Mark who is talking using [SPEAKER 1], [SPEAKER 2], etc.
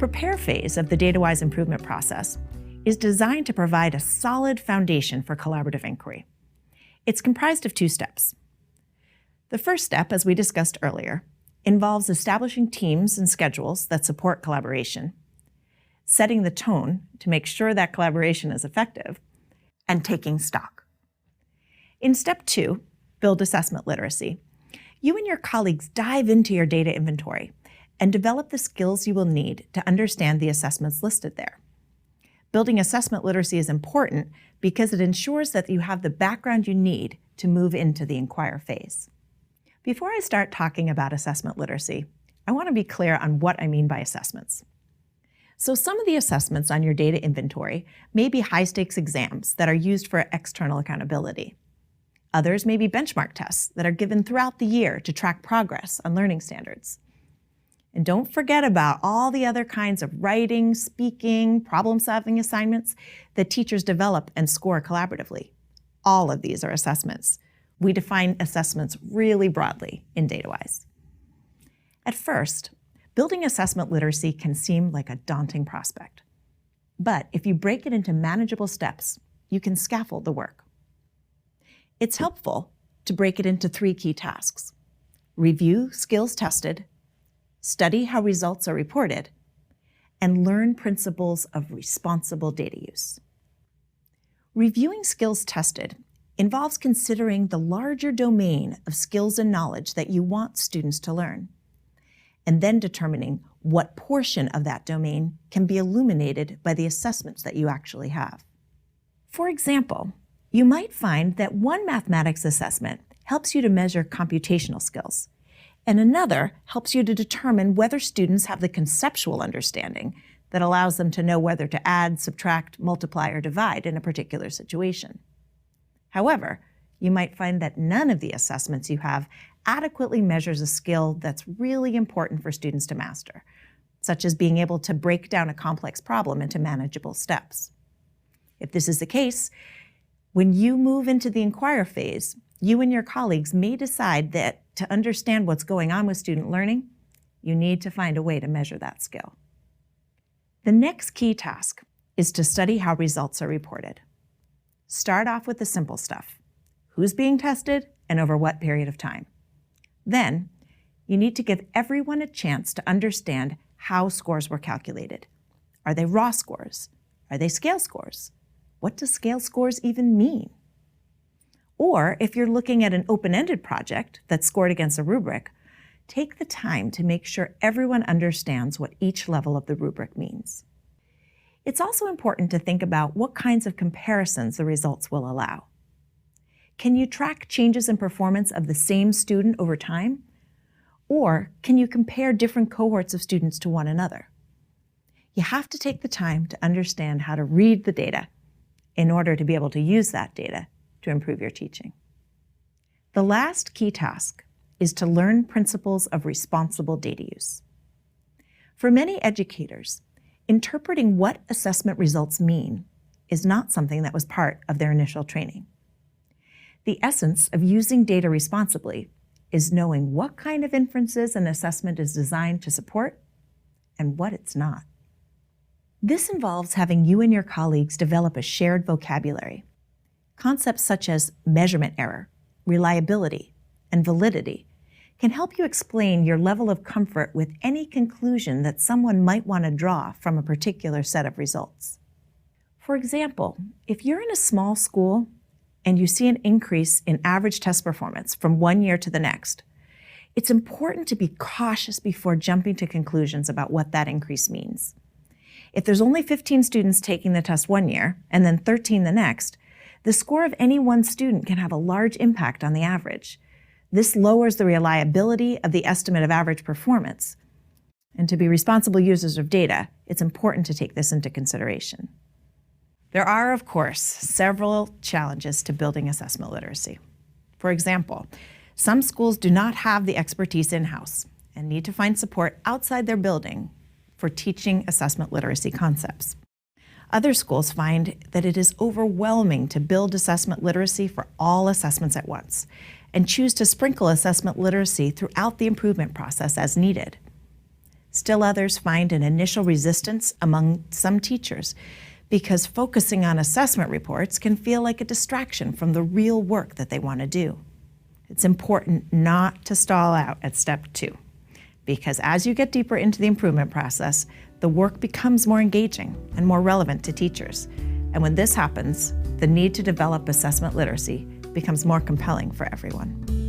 [SPEAKER 1] prepare phase of the DataWise improvement process is designed to provide a solid foundation for collaborative inquiry. It's comprised of 2 steps. The first step, as we discussed earlier, involves establishing teams and schedules that support collaboration, setting the tone to make sure that collaboration is effective, and taking stock. In step 2, build assessment literacy, you and your colleagues dive into your data inventory and develop the skills you will need to understand the assessments listed there. Building assessment literacy is important because it ensures that you have the background you need to move into the inquire phase. Before I start talking about assessment literacy, I want to be clear on what I mean by assessments. So some of the assessments on your data inventory may be high-stakes exams that are used for external accountability. Others may be benchmark tests that are given throughout the year to track progress on learning standards. And don't forget about all the other kinds of writing, speaking, problem-solving assignments that teachers develop and score collaboratively. All of these are assessments. We define assessments really broadly in DataWise. At first, building assessment literacy can seem like a daunting prospect. But if you break it into manageable steps, you can scaffold the work. It's helpful to break it into 3 key tasks: review skills tested, study how results are reported, and learn principles of responsible data use. Reviewing skills tested involves considering the larger domain of skills and knowledge that you want students to learn, and then determining what portion of that domain can be illuminated by the assessments that you actually have. For example, you might find that one mathematics assessment helps you to measure computational skills, and another helps you to determine whether students have the conceptual understanding that allows them to know whether to add, subtract, multiply, or divide in a particular situation. However, you might find that none of the assessments you have adequately measures a skill that's really important for students to master, such as being able to break down a complex problem into manageable steps. If this is the case, when you move into the inquire phase, you and your colleagues may decide that to understand what's going on with student learning, you need to find a way to measure that skill. The next key task is to study how results are reported. Start off with the simple stuff: who's being tested and over what period of time. Then, you need to give everyone a chance to understand how scores were calculated. Are they raw scores? Are they scale scores? What do scale scores even mean? Or if you're looking at an open-ended project that's scored against a rubric, take the time to make sure everyone understands what each level of the rubric means. It's also important to think about what kinds of comparisons the results will allow. Can you track changes in performance of the same student over time? Or can you compare different cohorts of students to one another? You have to take the time to understand how to read the data in order to be able to use that data to improve your teaching. The last key task is to learn principles of responsible data use. For many educators, interpreting what assessment results mean is not something that was part of their initial training. The essence of using data responsibly is knowing what kind of inferences an assessment is designed to support and what it's not. This involves having you and your colleagues develop a shared vocabulary. Concepts such as measurement error, reliability, and validity can help you explain your level of comfort with any conclusion that someone might want to draw from a particular set of results. For example, if you're in a small school and you see an increase in average test performance from one year to the next, it's important to be cautious before jumping to conclusions about what that increase means. If there's only 15 students taking the test one year and then 13 the next, the score of any one student can have a large impact on the average. This lowers the reliability of the estimate of average performance. And to be responsible users of data, it's important to take this into consideration. There are, of course, several challenges to building assessment literacy. For example, some schools do not have the expertise in-house and need to find support outside their building for teaching assessment literacy concepts. Other schools find that it is overwhelming to build assessment literacy for all assessments at once and choose to sprinkle assessment literacy throughout the improvement process as needed. Still others find an initial resistance among some teachers because focusing on assessment reports can feel like a distraction from the real work that they want to do. It's important not to stall out at step 2, because as you get deeper into the improvement process, the work becomes more engaging and more relevant to teachers. And when this happens, the need to develop assessment literacy becomes more compelling for everyone.